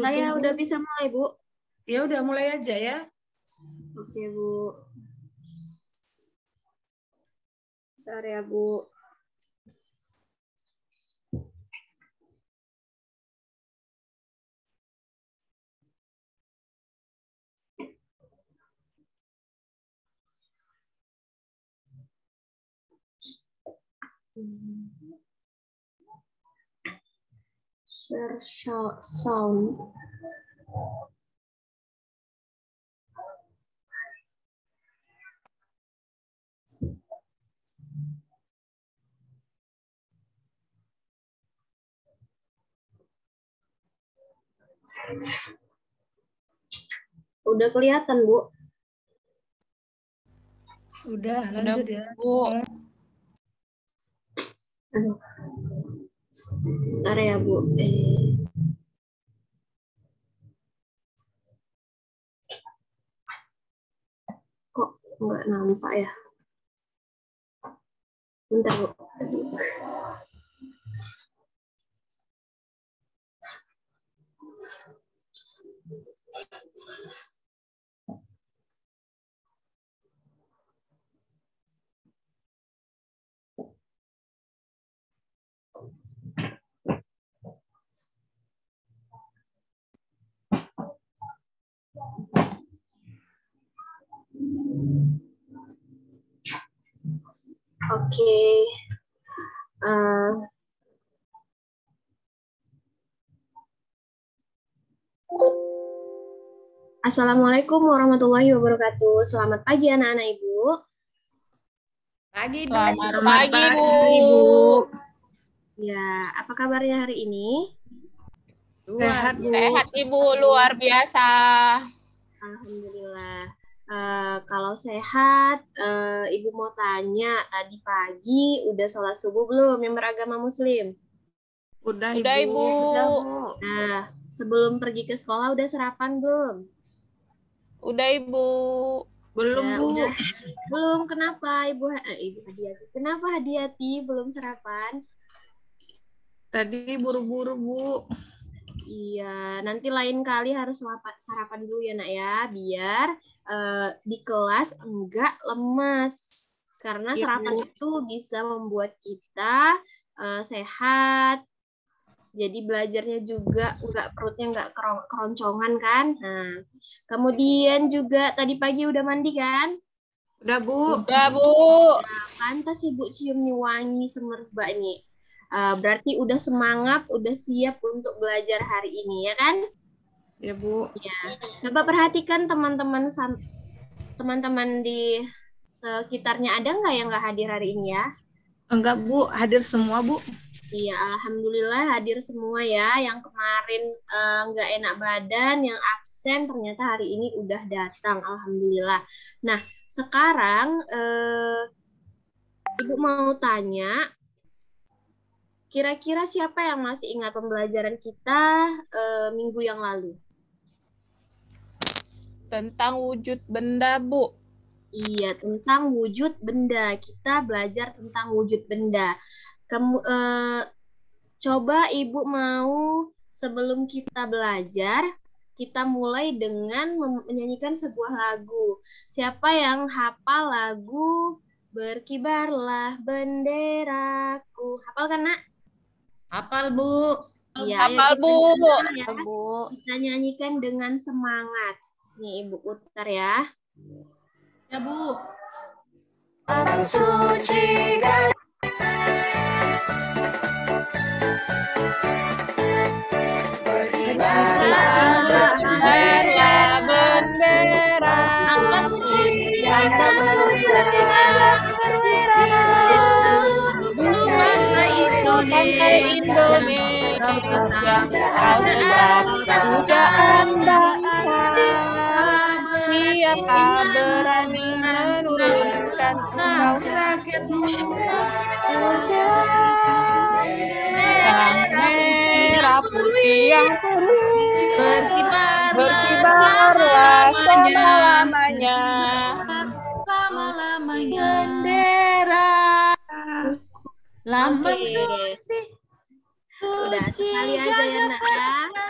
Saya udah bisa mulai, Bu. Ya udah mulai aja ya. Oke, Bu. Bentar ya, Bu. Share sound. Udah kelihatan, Bu? Udah, lanjut ya. Bu. Bentar ya, Bu. Kok nggak nampak ya? Bentar, Bu. Oke. Assalamualaikum warahmatullahi wabarakatuh. Selamat pagi anak-anak Ibu. Pagi, Bu. Selamat pagi, Bu. Ya, apa kabarnya hari ini? Sehat, Bu. Sehat, Ibu, luar biasa. Alhamdulillah. Kalau sehat, Ibu mau tanya, tadi pagi udah sholat subuh belum yang beragama Muslim? Udah, Udah, Ibu. Udah, Bu. Nah, sebelum pergi ke sekolah udah sarapan belum? Udah, Ibu. Belum, Ya, Bu. udah. Belum, kenapa Ibu Hadiati? Kenapa Hadiati belum sarapan? Tadi buru-buru, Bu. Iya, nanti lain kali harus sarapan dulu ya, Nak ya, biar di kelas enggak lemas. Karena sarapan itu bisa membuat kita sehat. Jadi belajarnya juga perutnya enggak keroncongan kan. Nah, kemudian juga tadi pagi udah mandi kan? Udah, Bu. Udah, Bu. Nah, pantas Ibu cium nih wangi semerbak nih. Berarti udah semangat, udah siap untuk belajar hari ini, ya kan? Ya, Bu. Ya. Coba perhatikan teman-teman di sekitarnya, ada nggak yang nggak hadir hari ini ya? Enggak, Bu. Hadir semua, Bu. Iya, alhamdulillah hadir semua ya. Yang kemarin nggak enak badan, yang absen ternyata hari ini udah datang, alhamdulillah. Nah, sekarang Ibu mau tanya, kira-kira siapa yang masih ingat pembelajaran kita minggu yang lalu? Tentang wujud benda, Bu. Iya, tentang wujud benda. Kita belajar tentang wujud benda. Coba Ibu mau sebelum kita belajar, kita mulai dengan menyanyikan sebuah lagu. Siapa yang hafal lagu Berkibarlah Benderaku? Hafal kan, Nak? Hafal, Bu. Iya, ayo Hafal, kita Bu. nyanyikan ya. Bu. Kita nyanyikan dengan semangat. Nih, Ibu putar ya. Ya, Bu. Tangan suci dan Berkibarlah bendera. tangan suci dan Pantai Indonesia, kau tetap pujaan bangsa. Siapa berani menurunkan engkau? Yang merah putih yang berkibarlah selama-lamanya. bendera Lambang Oke. suci. Udah Suci sekali aja ya, gajah Nak ya. perkasa.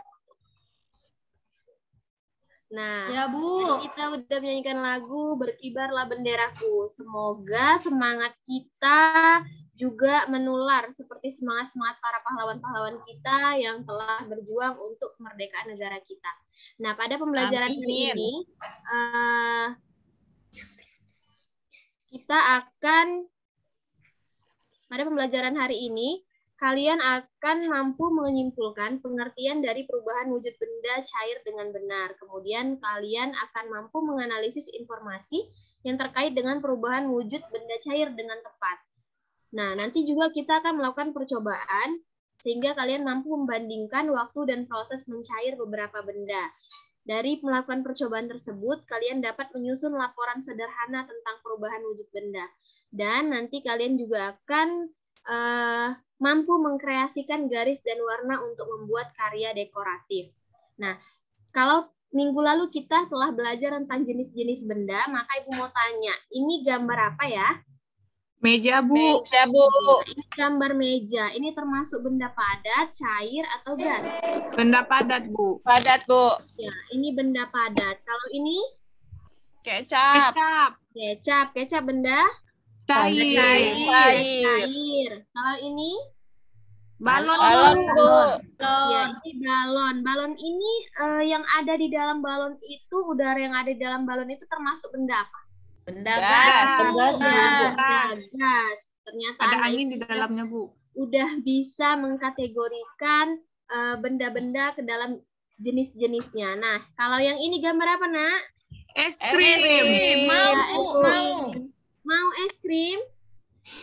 Nah, Ya, Bu. kita udah menyanyikan lagu Berkibarlah Benderaku. Semoga semangat kita juga menular seperti semangat-semangat para pahlawan-pahlawan kita yang telah berjuang untuk kemerdekaan negara kita. Nah, pada pembelajaran hari Amin. ini, kita akan, pada pembelajaran hari ini, kalian akan mampu menyimpulkan pengertian dari perubahan wujud benda cair dengan benar. Kemudian kalian akan mampu menganalisis informasi yang terkait dengan perubahan wujud benda cair dengan tepat. Nah, nanti juga kita akan melakukan percobaan sehingga kalian mampu membandingkan waktu dan proses mencair beberapa benda. Dari melakukan percobaan tersebut, kalian dapat menyusun laporan sederhana tentang perubahan wujud benda. Dan nanti kalian juga akan mampu mengkreasikan garis dan warna untuk membuat karya dekoratif. Nah, kalau minggu lalu kita telah belajar tentang jenis-jenis benda, maka Ibu mau tanya, ini gambar apa ya? Meja, Bu. Meja, Bu. Nah, ini gambar meja. Ini termasuk benda padat, cair, atau gas? Benda padat, Bu. Padat, Bu. Ya, ini benda padat. Kalau ini? Kecap. Kecap. Kecap. Kecap benda? Cair. Cair. Kalau ini? Balon, Balon, Bu. Ya, ini balon. Balon ini yang ada di dalam balon itu, udara yang ada di dalam balon itu termasuk benda apa? Benda Gas. gas, Bu. Gas, Bu. Gas. Ternyata Ada anak angin itu di dalamnya, Bu. udah bisa mengkategorikan benda-benda ke dalam jenis-jenisnya. Nah, kalau yang ini gambar apa, Nak? Es Es krim. krim. Iya, Ya, Bu. es krim. Mau es krim?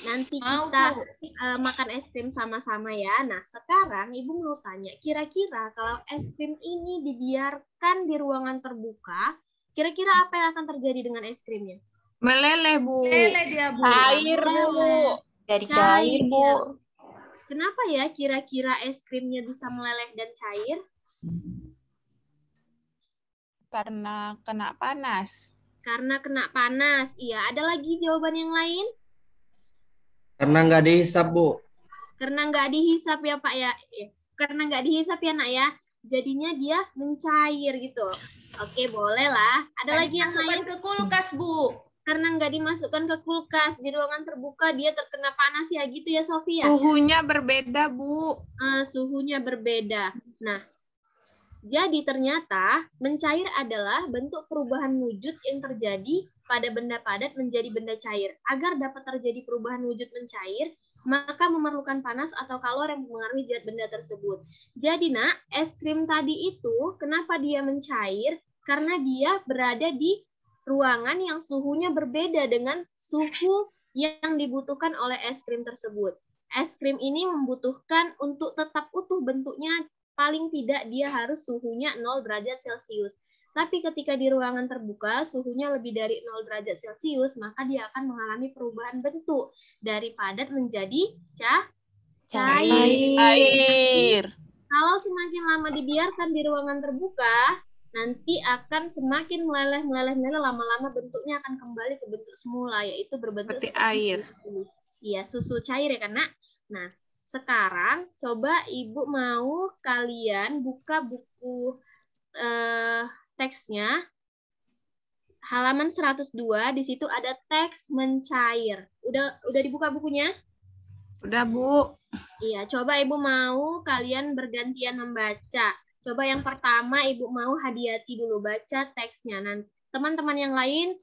Nanti Mau, kita Bu. makan es krim sama-sama ya. Nah, sekarang Ibu mau tanya, kira-kira kalau es krim ini dibiarkan di ruangan terbuka, kira-kira apa yang akan terjadi dengan es krimnya? Meleleh, Bu. Lele dia, Bu. Cair, Bu. Jadi cair, Bu. Kenapa ya kira-kira es krimnya bisa meleleh dan cair? Karena kena panas. Karena kena panas. Iya, ada lagi jawaban yang lain? Karena nggak dihisap, Bu. Karena nggak dihisap ya, Pak ya. Karena nggak dihisap ya, Nak ya. Jadinya dia mencair gitu. Oke, boleh lah. Ada lagi yang lain? Masukkan ke kulkas, Bu. Karena nggak dimasukkan ke kulkas, di ruangan terbuka dia terkena panas ya gitu ya, Sofia? Suhunya berbeda, Bu. Suhunya berbeda. Nah, jadi ternyata mencair adalah bentuk perubahan wujud yang terjadi pada benda padat menjadi benda cair. Agar dapat terjadi perubahan wujud mencair, maka memerlukan panas atau kalor yang mempengaruhi zat benda tersebut. Jadi, Nak, es krim tadi itu kenapa dia mencair? Karena dia berada di ruangan yang suhunya berbeda dengan suhu yang dibutuhkan oleh es krim tersebut. Es krim ini membutuhkan untuk tetap utuh bentuknya, paling tidak dia harus suhunya 0 derajat Celcius. Tapi ketika di ruangan terbuka, suhunya lebih dari 0 derajat Celcius, maka dia akan mengalami perubahan bentuk dari padat menjadi cair. Air. Kalau semakin lama dibiarkan di ruangan terbuka, nanti akan semakin meleleh, lama-lama bentuknya akan kembali ke bentuk semula, yaitu berbentuk Seperti air. susu. Iya, susu cair ya, kan, Nak? Nah, sekarang coba Ibu mau kalian buka buku teksnya, halaman 102, di situ ada teks mencair. Udah dibuka bukunya? Udah, Bu. Iya, coba Ibu mau kalian bergantian membaca. Coba yang pertama Ibu mau Hadiati dulu baca teksnya. Nanti teman-teman yang lain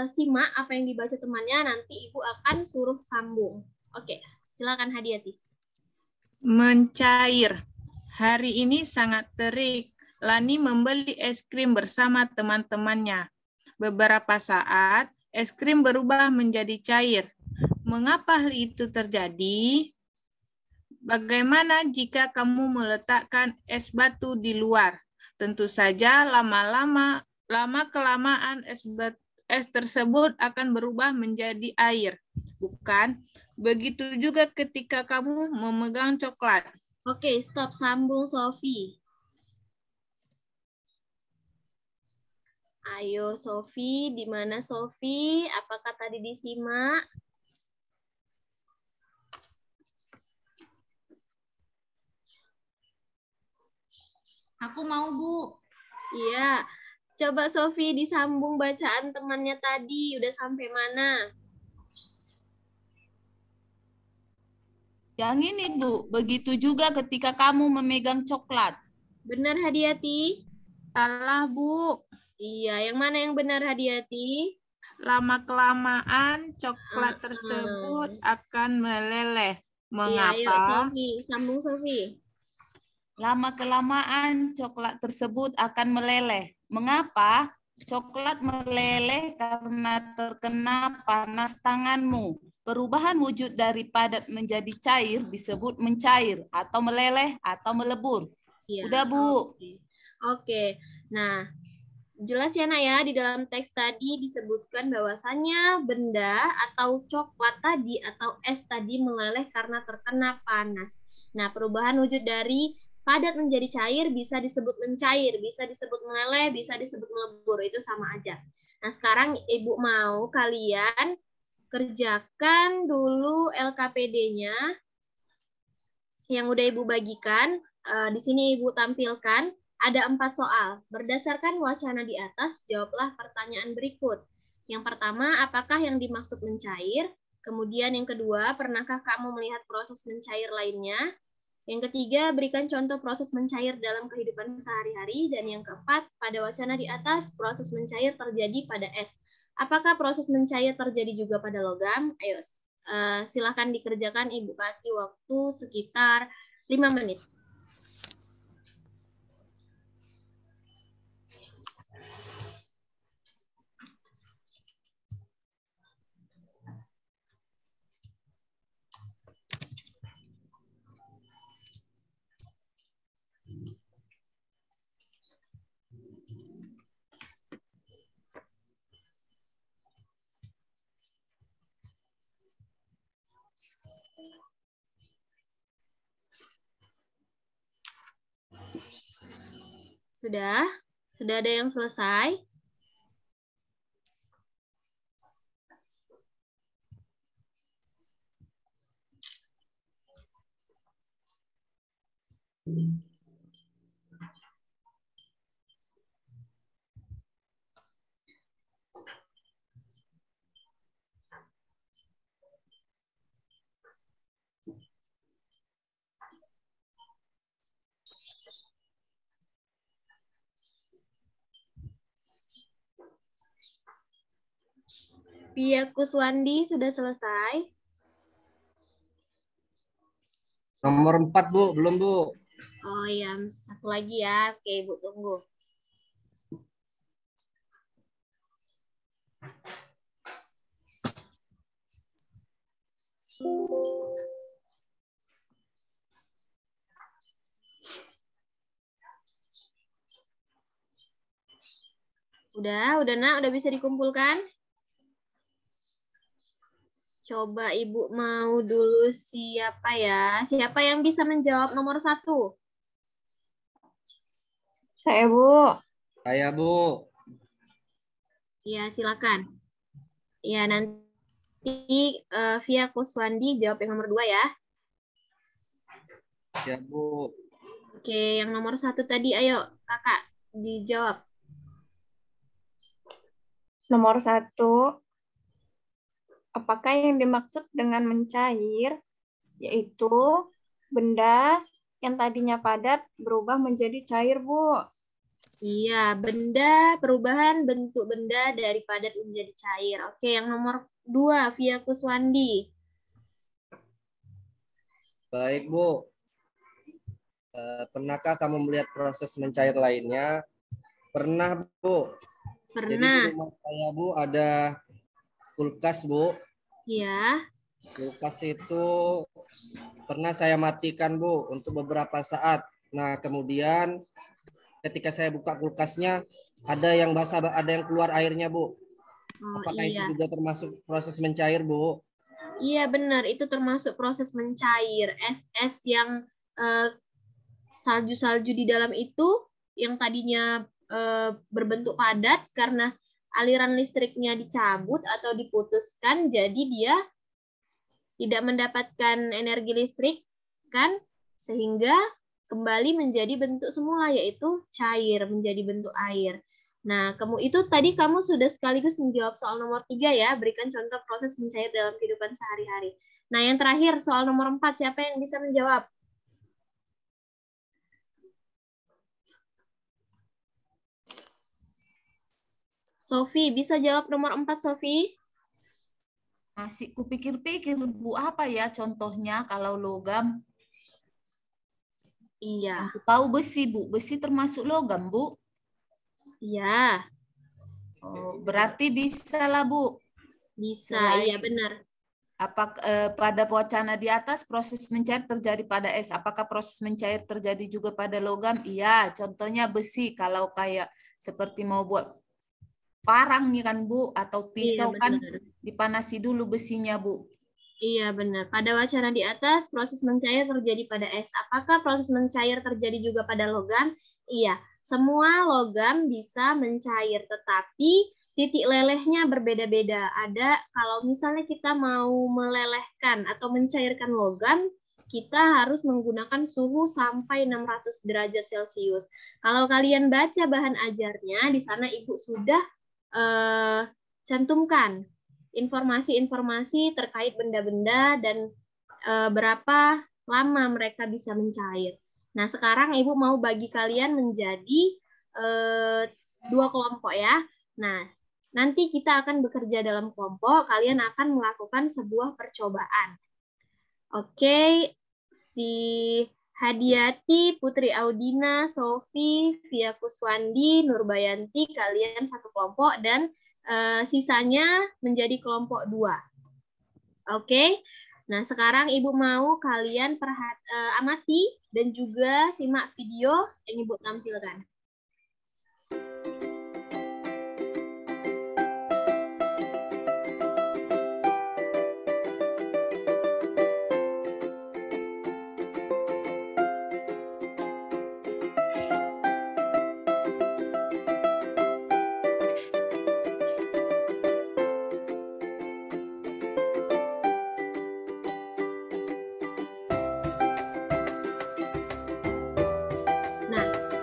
simak apa yang dibaca temannya, nanti Ibu akan suruh sambung. Oke, silakan Hadiati. Mencair. Hari ini sangat terik. Lani membeli es krim bersama teman-temannya. Beberapa saat, es krim berubah menjadi cair. Mengapa hal itu terjadi? Bagaimana jika kamu meletakkan es batu di luar? Tentu saja lama-kelamaan es tersebut akan berubah menjadi air. Bukan? Begitu juga ketika kamu memegang coklat. Oke, stop, sambung Sofi. Ayo Sofi, di mana Sofi? Apakah tadi disimak? Aku mau, Bu. Iya. Coba Sofi disambung bacaan temannya tadi. Udah sampai mana? Yang ini, Bu. Begitu juga ketika kamu memegang coklat. Benar, Hadiati? Salah, Bu. Iya, yang mana yang benar, Hadiati? Lama-kelamaan coklat tersebut akan meleleh. Iya, ayo Mengapa? Sofi. Sambung, Sofi. Lama-kelamaan coklat tersebut akan meleleh. Mengapa? Coklat meleleh karena terkena panas tanganmu. Perubahan wujud dari padat menjadi cair disebut mencair atau meleleh atau melebur. Iya. Udah, Bu. Oke. Nah, jelas ya, Nak ya, di dalam teks tadi disebutkan bahwasannya benda atau coklat tadi atau es tadi meleleh karena terkena panas. Nah, perubahan wujud dari padat menjadi cair bisa disebut mencair, bisa disebut meleleh, bisa disebut melebur. Itu sama aja. Nah, sekarang Ibu mau kalian kerjakan dulu LKPD-nya yang udah Ibu bagikan. Di sini Ibu tampilkan ada 4 soal. Berdasarkan wacana di atas, jawablah pertanyaan berikut. Yang pertama, apakah yang dimaksud mencair? Kemudian yang kedua, pernahkah kamu melihat proses mencair lainnya? Yang ketiga, berikan contoh proses mencair dalam kehidupan sehari-hari. Dan yang keempat, pada wacana di atas, proses mencair terjadi pada es. Apakah proses mencair terjadi juga pada logam? Ayo, silakan dikerjakan. Ibu kasih waktu sekitar 5 menit. Sudah? Sudah ada yang selesai? Pia Kuswandi sudah selesai? Nomor 4, Bu. Belum, Bu. Oh iya, satu lagi ya. Oke, Ibu tunggu. Udah Nak, udah bisa dikumpulkan? Coba Ibu mau dulu siapa ya? Siapa yang bisa menjawab nomor 1? Saya, Bu. Saya, Bu. Ya, silakan. Ya, nanti Via Kuswandi jawab yang nomor 2 ya. Ya, Bu. Oke, yang nomor 1 tadi, ayo Kakak dijawab. Nomor 1. Apakah yang dimaksud dengan mencair, yaitu benda yang tadinya padat berubah menjadi cair, Bu. Iya, benda, perubahan bentuk benda dari padat menjadi cair. Oke, yang nomor 2, Via Kuswandi. Baik, Bu. Pernahkah kamu melihat proses mencair lainnya? Pernah, Bu. Jadi di Pernah. rumah saya, Bu, ada kulkas, Bu. Iya. Kulkas itu pernah saya matikan, Bu, untuk beberapa saat. Nah, kemudian ketika saya buka kulkasnya, ada yang basah, ada yang keluar airnya, Bu. Oh, Apakah iya. itu juga termasuk proses mencair, Bu? Iya, benar. Itu termasuk proses mencair. Es-es yang salju-salju di dalam itu, yang tadinya berbentuk padat, karena aliran listriknya dicabut atau diputuskan, jadi dia tidak mendapatkan energi listrik, kan? Sehingga kembali menjadi bentuk semula, yaitu cair, menjadi bentuk air. Nah, itu tadi kamu sudah sekaligus menjawab soal nomor 3 ya, berikan contoh proses mencair dalam kehidupan sehari-hari. Nah, yang terakhir, soal nomor 4, siapa yang bisa menjawab? Sofi, bisa jawab nomor 4, Sofi? Masih kupikir-pikir, Bu, apa ya contohnya kalau logam? Iya. Aku tahu besi, Bu. Besi termasuk logam, Bu. Iya. Oh, berarti bisa lah, Bu. Bisa, iya benar. Pada wacana di atas proses mencair terjadi pada es. Apakah proses mencair terjadi juga pada logam? Iya, contohnya besi. Kalau kayak seperti mau buat parang ya kan, Bu, atau pisau Iya, kan benar. dipanasi dulu besinya, Bu. Iya, benar. Pada wacana di atas proses mencair terjadi pada es. Apakah proses mencair terjadi juga pada logam? Iya, semua logam bisa mencair, tetapi titik lelehnya berbeda-beda. Ada kalau misalnya kita mau melelehkan atau mencairkan logam, kita harus menggunakan suhu sampai 600 derajat Celcius. Kalau kalian baca bahan ajarnya, di sana Ibu sudah cantumkan informasi-informasi terkait benda-benda dan berapa lama mereka bisa mencair. Nah, sekarang Ibu mau bagi kalian menjadi 2 kelompok ya. Nah, nanti kita akan bekerja dalam kelompok, kalian akan melakukan sebuah percobaan. Oke, si Hadiati, Putri Audina, Sofi, Via Kuswandi, Nurbayanti, kalian satu kelompok dan sisanya menjadi kelompok 2. Oke, nah sekarang Ibu mau kalian amati dan juga simak video yang Ibu tampilkan.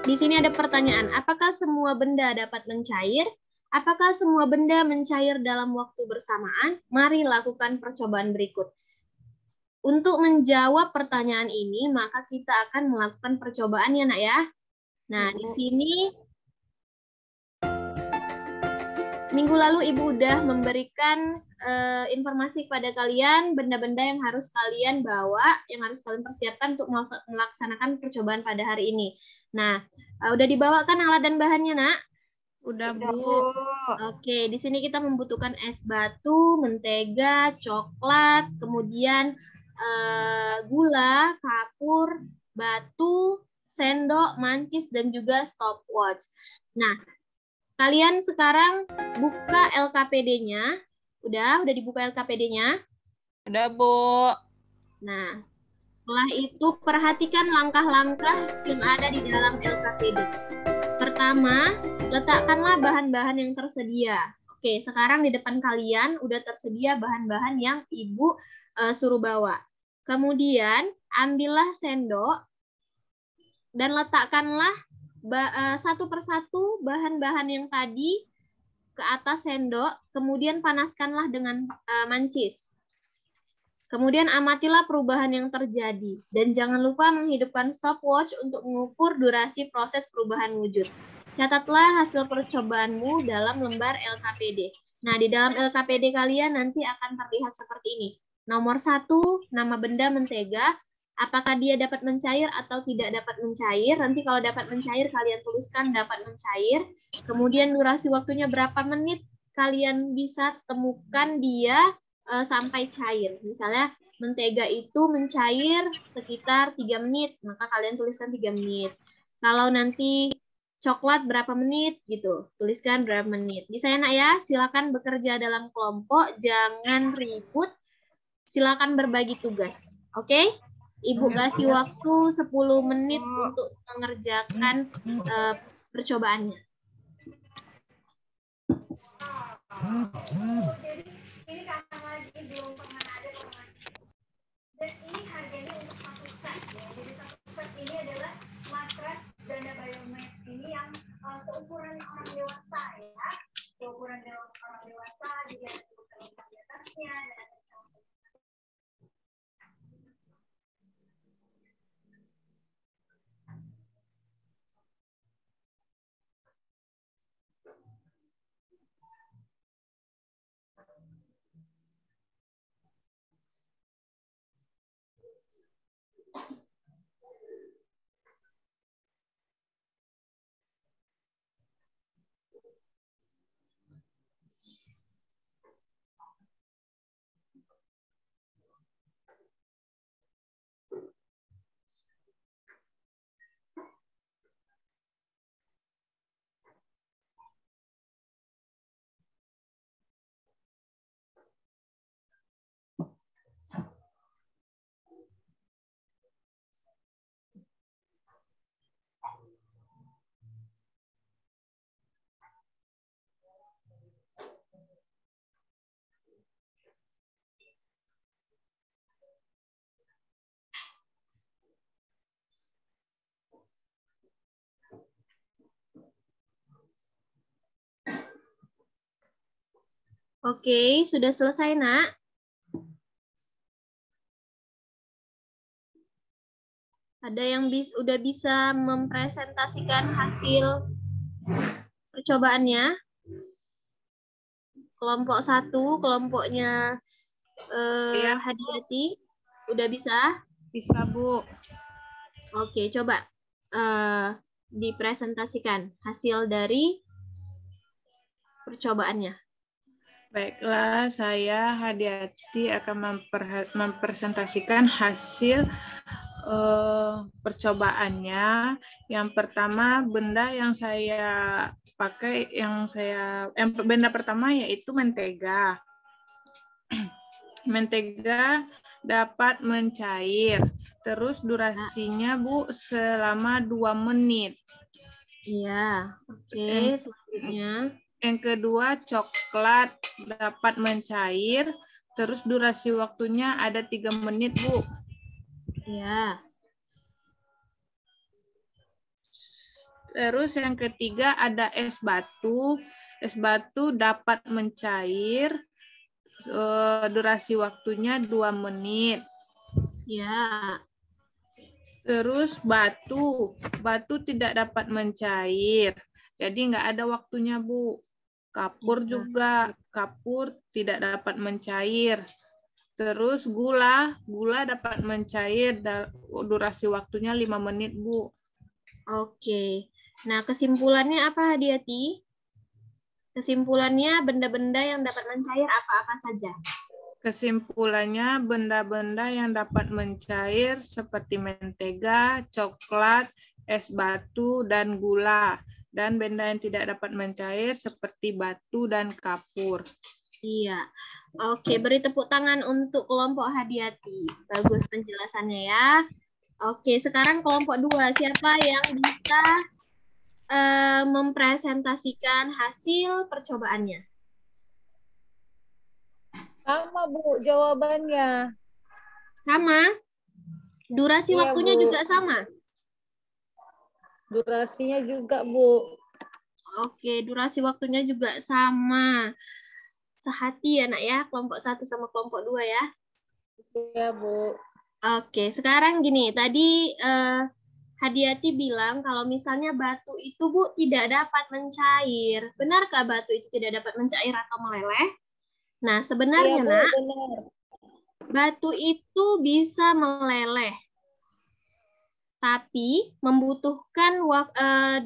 Di sini ada pertanyaan, apakah semua benda dapat mencair? Apakah semua benda mencair dalam waktu bersamaan? Mari lakukan percobaan berikut. Untuk menjawab pertanyaan ini, maka kita akan melakukan percobaan ya, Nak ya. Nah, di sini minggu lalu Ibu udah memberikan informasi kepada kalian, benda-benda yang harus kalian bawa, yang harus kalian persiapkan untuk melaksanakan percobaan pada hari ini. Nah, udah dibawakan alat dan bahannya, Nak? Udah, Bu. Oke, di sini kita membutuhkan es batu, mentega, coklat, kemudian gula, kapur, batu, sendok, mancis, dan juga stopwatch. Nah, kalian sekarang buka LKPD-nya. Udah dibuka LKPD-nya? Udah, Bu. Nah, setelah itu perhatikan langkah-langkah yang ada di dalam LKPD. Pertama, letakkanlah bahan-bahan yang tersedia. Oke, sekarang di depan kalian udah tersedia bahan-bahan yang Ibu suruh bawa. Kemudian, ambillah sendok dan letakkanlah satu persatu bahan-bahan yang tadi ke atas sendok, kemudian panaskanlah dengan mancis. Kemudian amatilah perubahan yang terjadi. Dan jangan lupa menghidupkan stopwatch untuk mengukur durasi proses perubahan wujud. Catatlah hasil percobaanmu dalam lembar LKPD. Nah, di dalam LKPD kalian nanti akan terlihat seperti ini. Nomor 1, nama benda mentega. Apakah dia dapat mencair atau tidak dapat mencair? Nanti kalau dapat mencair, kalian tuliskan dapat mencair. Kemudian durasi waktunya berapa menit kalian bisa temukan dia sampai cair. Misalnya mentega itu mencair sekitar 3 menit, maka kalian tuliskan 3 menit. Kalau nanti coklat berapa menit gitu, tuliskan berapa menit. Bisa ya, Nak ya? Silakan bekerja dalam kelompok, jangan ribut. Silakan berbagi tugas. Oke? Ibu kasih waktu 10 menit untuk mengerjakan percobaannya. Ini karena lagi belum pernah ada. Dan ini harganya untuk satu set. Jadi satu set ini adalah Oke, sudah selesai, Nak? Ada yang udah bisa mempresentasikan hasil percobaannya? Kelompok 1, kelompoknya Iya. Hadiati, udah bisa? Bisa, Bu. Oke, coba dipresentasikan hasil dari percobaannya. Baiklah, saya Hadiati akan mempresentasikan hasil percobaannya. Yang pertama, benda yang saya pakai, benda pertama yaitu mentega. Mentega dapat mencair. Terus durasinya, Bu, selama 2 menit. Iya, oke. Selanjutnya. Yang kedua, coklat dapat mencair. Terus durasi waktunya ada 3 menit, Bu. Ya. Terus yang ketiga ada es batu. Es batu dapat mencair. Durasi waktunya 2 menit. Ya. Terus batu. Batu tidak dapat mencair. Jadi nggak ada waktunya, Bu. Kapur juga. Kapur tidak dapat mencair. Terus gula dapat mencair, durasi waktunya 5 menit, Bu. Oke. Nah, kesimpulannya apa, Hadiati? Kesimpulannya benda-benda yang dapat mencair apa-apa saja? Kesimpulannya benda-benda yang dapat mencair seperti mentega, coklat, es batu, dan gula. Dan benda yang tidak dapat mencair seperti batu dan kapur. Iya. Oke, beri tepuk tangan untuk kelompok Hadiati. Bagus penjelasannya ya. Oke, sekarang kelompok 2. Siapa yang bisa mempresentasikan hasil percobaannya? Sama, Bu, jawabannya. Sama? Durasi Iya, waktunya Bu. juga sama? Durasinya juga, Bu. Oke, durasi waktunya juga sama. Sehati ya, Nak ya, kelompok 1 sama kelompok 2 ya. Iya, Bu. Oke, sekarang gini, tadi Hadiati bilang kalau misalnya batu itu, Bu, tidak dapat mencair. Benarkah batu itu tidak dapat mencair atau meleleh? Nah, sebenarnya, Iya, Bu, Nak, benar. batu itu bisa meleleh. Tapi membutuhkan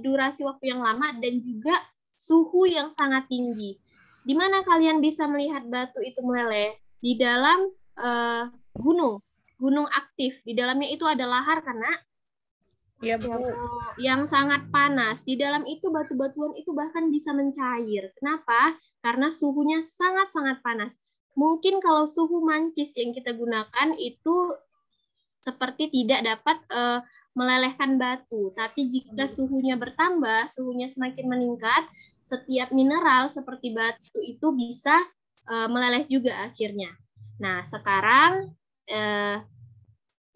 durasi waktu yang lama dan juga suhu yang sangat tinggi. Di mana kalian bisa melihat batu itu meleleh? Di dalam gunung aktif. Di dalamnya itu ada lahar karena Ya, Bu. yang sangat panas. Di dalam itu batu-batuan itu bahkan bisa mencair. Kenapa? Karena suhunya sangat-sangat panas. Mungkin kalau suhu mancis yang kita gunakan itu seperti tidak dapat melelehkan batu. Tapi jika suhunya bertambah, suhunya semakin meningkat, setiap mineral seperti batu itu bisa meleleh juga akhirnya. Nah, sekarang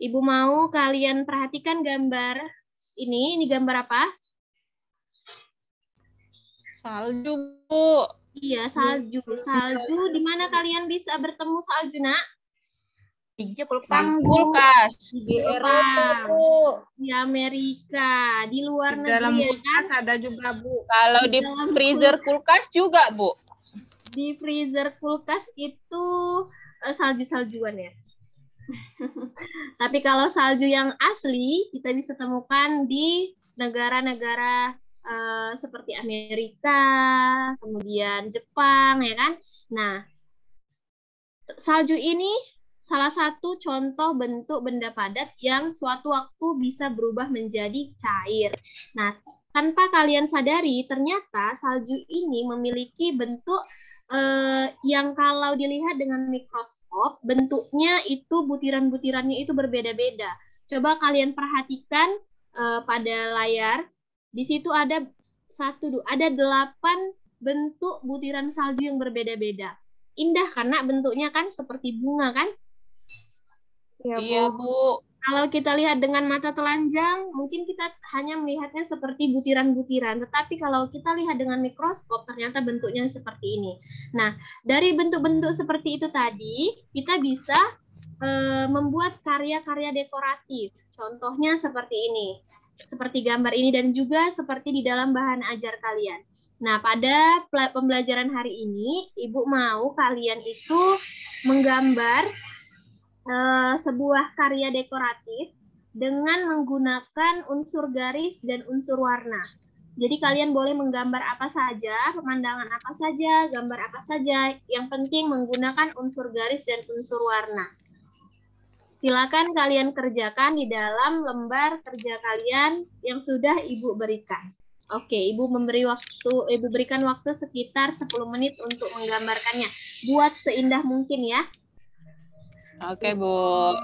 Ibu mau kalian perhatikan gambar ini. Ini gambar apa? Salju, Bu. Iya, salju. Salju, di mana kalian bisa bertemu salju, Nak? Di Jepang, Bu. kulkas. Di Eropa, Jepang. Bu. Di Amerika, di luar Di dalam negeri ya kan? kulkas ada juga, Bu. Kalau Di di dalam freezer kulkas juga, Bu. Di freezer kulkas itu salju-saljuan ya. Tapi kalau salju yang asli kita bisa temukan di negara-negara seperti Amerika, kemudian Jepang ya kan. Nah, salju ini salah satu contoh bentuk benda padat yang suatu waktu bisa berubah menjadi cair. Nah, tanpa kalian sadari, ternyata salju ini memiliki bentuk yang kalau dilihat dengan mikroskop, bentuknya itu butiran-butirannya itu berbeda-beda. Coba kalian perhatikan pada layar, di situ ada 8 bentuk butiran salju yang berbeda-beda. Indah karena bentuknya kan seperti bunga kan? Iya, Bu. Kalau kita lihat dengan mata telanjang, mungkin kita hanya melihatnya seperti butiran-butiran. Tetapi kalau kita lihat dengan mikroskop, ternyata bentuknya seperti ini. Nah, dari bentuk-bentuk seperti itu tadi, kita bisa membuat karya-karya dekoratif. Contohnya seperti ini. Seperti gambar ini dan juga seperti di dalam bahan ajar kalian. Nah, pada pembelajaran hari ini, Ibu mau kalian itu menggambar sebuah karya dekoratif dengan menggunakan unsur garis dan unsur warna. Jadi kalian boleh menggambar apa saja, pemandangan apa saja, gambar apa saja. Yang penting menggunakan unsur garis dan unsur warna. Silakan kalian kerjakan di dalam lembar kerja kalian yang sudah Ibu berikan. Oke, Ibu berikan waktu sekitar 10 menit untuk menggambarkannya. Buat seindah mungkin ya. Oke, Bu.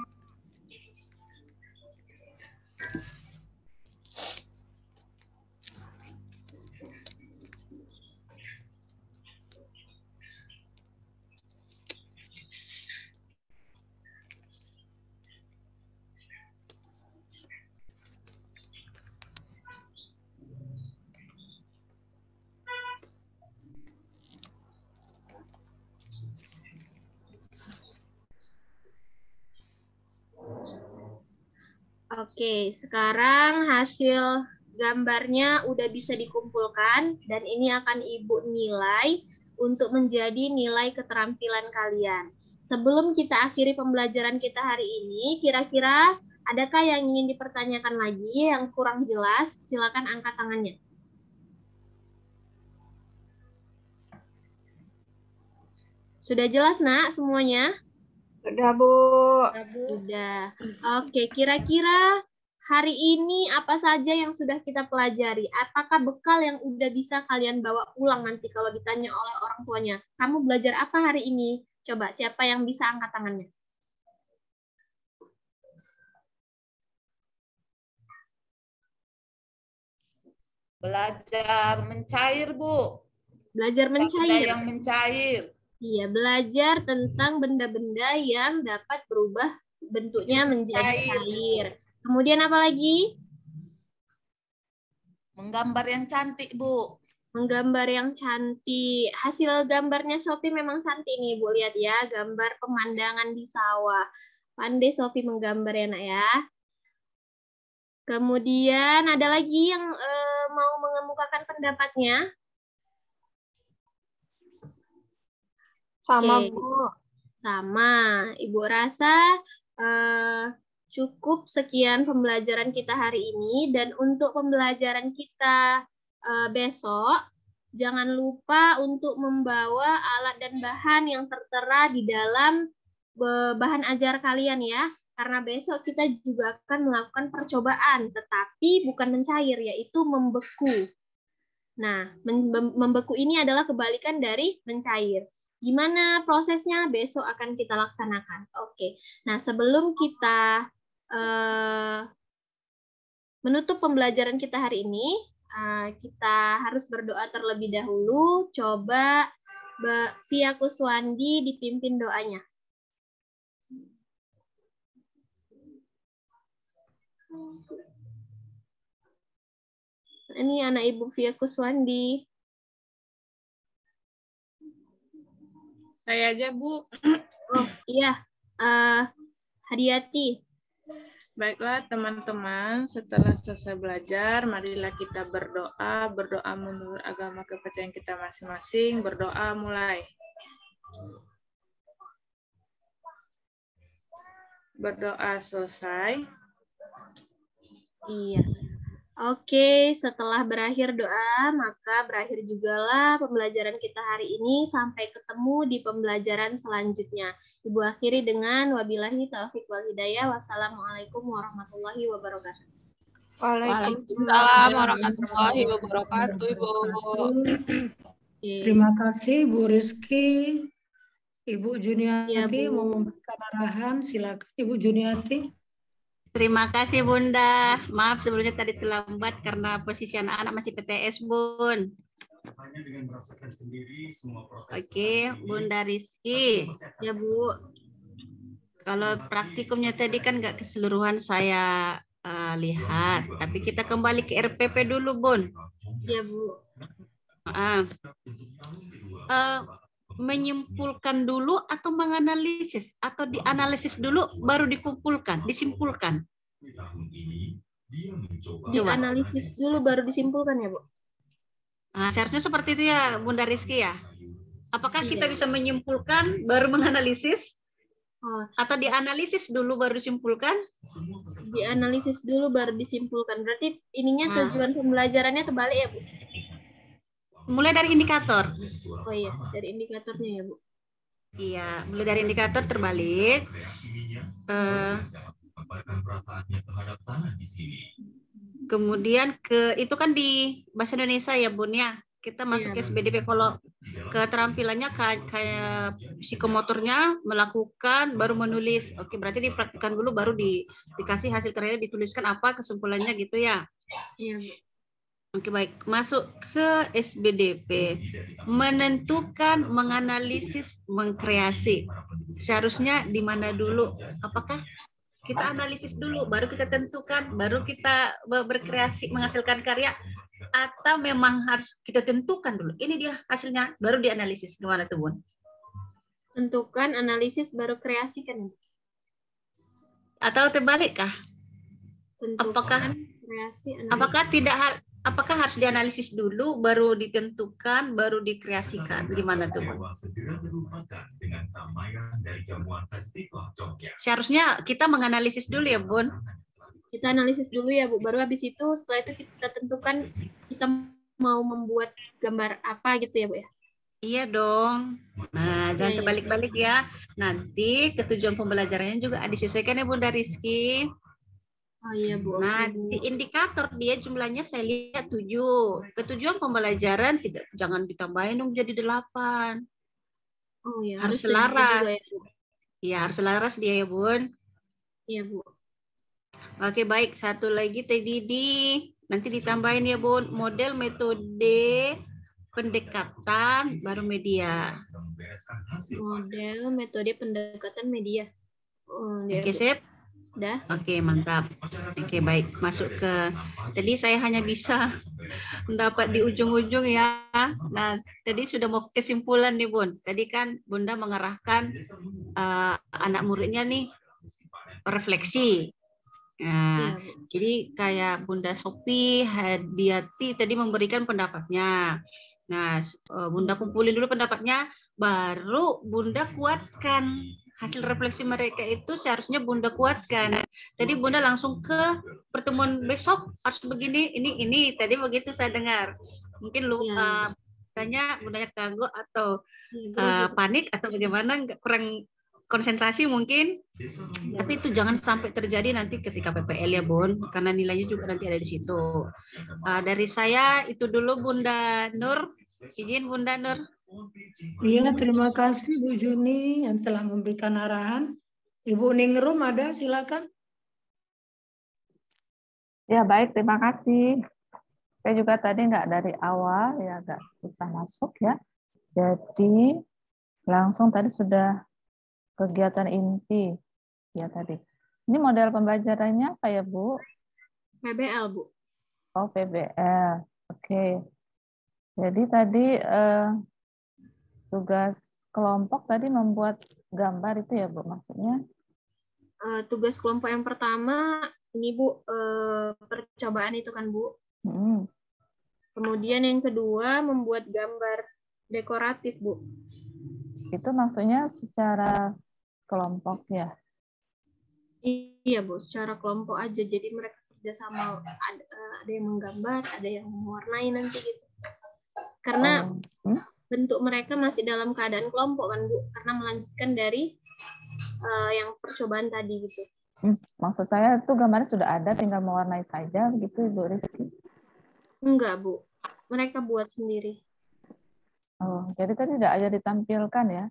Oke, sekarang hasil gambarnya udah bisa dikumpulkan dan ini akan Ibu nilai untuk menjadi nilai keterampilan kalian. Sebelum kita akhiri pembelajaran kita hari ini, kira-kira adakah yang ingin dipertanyakan lagi yang kurang jelas? Silakan angkat tangannya. Sudah jelas, Nak, semuanya? Udah, Bu. Sudah. Oke, kira-kira hari ini apa saja yang sudah kita pelajari? Apakah bekal yang udah bisa kalian bawa pulang nanti kalau ditanya oleh orang tuanya? Kamu belajar apa hari ini? Coba, siapa yang bisa angkat tangannya? Belajar mencair, Bu. Belajar mencair. Benda yang mencair. Iya, belajar tentang benda-benda yang dapat berubah bentuknya menjadi cair. Kemudian apa lagi? Menggambar yang cantik, Bu. Menggambar yang cantik. Hasil gambarnya Sophie memang cantik nih, Bu. Lihat ya, gambar pemandangan di sawah. Pandai Sophie menggambar ya, Nak ya. Kemudian ada lagi yang mau mengemukakan pendapatnya? Sama, Oke. Bu. Sama. Ibu rasa cukup sekian pembelajaran kita hari ini. Dan untuk pembelajaran kita besok, jangan lupa untuk membawa alat dan bahan yang tertera di dalam bahan ajar kalian ya. Karena besok kita juga akan melakukan percobaan, tetapi bukan mencair, yaitu membeku. Nah, membeku ini adalah kebalikan dari mencair. Gimana prosesnya? Besok akan kita laksanakan. Oke. Nah, sebelum kita menutup pembelajaran kita hari ini, kita harus berdoa terlebih dahulu. Coba Via Kuswandi dipimpin doanya. Ini anak Ibu Via Kuswandi. Saya aja, Bu. Oh iya, Hadiati. Baiklah teman-teman, setelah selesai belajar, marilah kita berdoa. Berdoa menurut agama kepercayaan kita masing-masing. Berdoa mulai. Berdoa selesai. Iya. Oke, setelah berakhir doa, maka berakhir jugalah pembelajaran kita hari ini. Sampai ketemu di pembelajaran selanjutnya. Ibu akhiri dengan wabillahi taufiq wal hidayah. Wassalamualaikum warahmatullahi wabarakatuh. Waalaikumsalam warahmatullahi wabarakatuh, Ibu. Terima kasih Bu Rizky. Ibu Juniati Ya, Bu. mau memberikan arahan, silakan Ibu Juniati. Terima kasih Bunda. Maaf sebelumnya tadi terlambat karena posisi anak-anak masih PTS, Bun. Oke, Bunda Rizky. Ya, Bu. Kalau praktikumnya tadi kan nggak keseluruhan saya lihat, tapi kita kembali ke RPP dulu, Bun. Iya, Bu. Menyimpulkan dulu atau menganalisis, atau dianalisis dulu baru dikumpulkan, disimpulkan. Dianalisis dulu baru disimpulkan ya, Bu? Nah, seharusnya seperti itu ya, Bunda Rizky ya. Apakah kita bisa menyimpulkan baru menganalisis? Atau dianalisis dulu baru disimpulkan? Dianalisis dulu baru disimpulkan. Berarti ininya tujuan pembelajarannya terbalik ya, Bu? Mulai dari indikator. Oh iya, dari indikatornya ya, Bu. Iya, mulai dari indikator terbalik. Kemudian itu kan di bahasa Indonesia ya, Bun ya. Kita masuk ke SBDP, kalau keterampilannya kayak psikomotornya melakukan baru menulis. Oke, berarti dipraktikkan dulu baru dikasih hasil karyanya, dituliskan apa kesimpulannya gitu ya. Iya. Oke, baik. Masuk ke SBDP. Menentukan, menganalisis, mengkreasi. Seharusnya di mana dulu? Apakah kita analisis dulu, baru kita tentukan, baru kita berkreasi, menghasilkan karya, atau memang harus kita tentukan dulu? Ini dia hasilnya, baru dianalisis. Gimana tuh, Bun? Tentukan, analisis, baru kreasi kan? Atau terbalik kah? Tentukan, kreasi, analisis. Apakah harus dianalisis dulu, baru ditentukan, baru dikreasikan? Gimana tuh, Bun? Seharusnya kita menganalisis dulu ya, Bun. Kita analisis dulu ya, Bu. Baru habis itu, setelah itu kita tentukan kita mau membuat gambar apa gitu ya, Bu ya? Iya dong. Nah, jangan terbalik-balik ya. Nanti ketujuan pembelajarannya juga disesuaikan ya, Bunda Rizky. Oh iya, Bu. Nah, di indikator dia jumlahnya saya lihat 7. Ketujuan pembelajaran jangan ditambahin dong jadi 8. Oh iya, harus selaras. Ya, harus selaras dia ya, Bun. Iya, Bu. Oke, baik. Satu lagi tadi nanti ditambahin ya, Bun. Model metode pendekatan baru media. Model metode pendekatan media. Oke, sip. Udah. Oke, mantap. Oke, baik. Masuk ke tadi saya hanya bisa mendapat di ujung-ujung ya. Nah, tadi sudah mau kesimpulan nih, Bun. Tadi kan Bunda mengarahkan anak muridnya nih refleksi. Nah, jadi kayak Bunda Sophie, Hadiati tadi memberikan pendapatnya. Nah, Bunda kumpulin dulu pendapatnya, baru Bunda kuatkan. Hasil refleksi mereka itu seharusnya Bunda kuatkan. Tadi Bunda langsung ke pertemuan besok harus begini, ini. Tadi begitu saya dengar. Mungkin lupa, Bundanya kagok atau panik atau bagaimana, kurang konsentrasi mungkin. Tapi itu jangan sampai terjadi nanti ketika PPL ya, Bun, karena nilainya juga nanti ada di situ. Dari saya itu dulu, Bunda Nur. Izin Bunda Nur. Iya, terima kasih Bu Juni yang telah memberikan arahan. Ibu Ningrum ada, silakan. Ya, baik, terima kasih. Saya juga tadi nggak dari awal, ya agak susah masuk ya. Jadi langsung tadi sudah kegiatan inti ya tadi. Ini model pembelajarannya apa ya, Bu? PBL, Bu. Oh, PBL. Oke. Jadi tadi tugas kelompok tadi membuat gambar itu ya, Bu, maksudnya? Tugas kelompok yang pertama ini, Bu, percobaan itu kan, Bu. Kemudian yang kedua membuat gambar dekoratif, Bu. Itu maksudnya secara kelompok ya? Iya, Bu, secara kelompok aja. Jadi mereka kerjasama, ada yang menggambar, ada yang mewarnai nanti gitu. Karena bentuk mereka masih dalam keadaan kelompok kan, Bu, karena melanjutkan dari yang percobaan tadi gitu. Maksud saya itu gambarnya sudah ada, tinggal mewarnai saja begitu, Ibu Rizky? Enggak, Bu. Mereka buat sendiri. Oh, jadi tadi tidak ada ditampilkan ya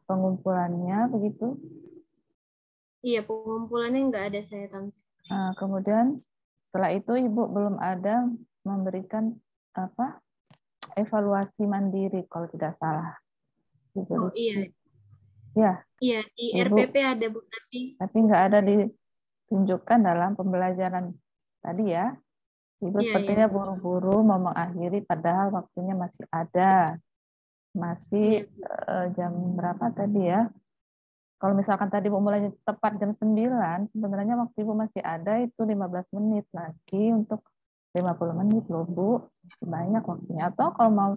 pengumpulannya begitu? Iya, pengumpulannya enggak ada saya tampil. Nah, kemudian setelah itu Ibu belum ada memberikan evaluasi mandiri kalau tidak salah. Oh iya. Ya, Iya, di Ibu. RPP ada, Bu, tapi nggak ada ditunjukkan dalam pembelajaran tadi ya. Ibu Iya, sepertinya iya. buru-buru mau mengakhiri padahal waktunya masih ada. Masih jam berapa tadi ya? Kalau misalkan tadi Ibu mulainya tepat jam 9, sebenarnya waktu Ibu masih ada itu 15 menit lagi untuk 50 menit loh Bu. Masih banyak waktunya. Atau kalau mau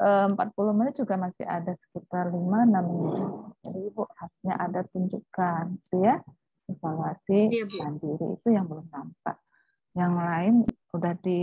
40 menit juga masih ada sekitar 5-6 menit. Jadi Ibu harusnya ada tunjukkan gitu ya. Evaluasi Iya, Bu. mandiri itu yang belum nampak. Yang lain udah di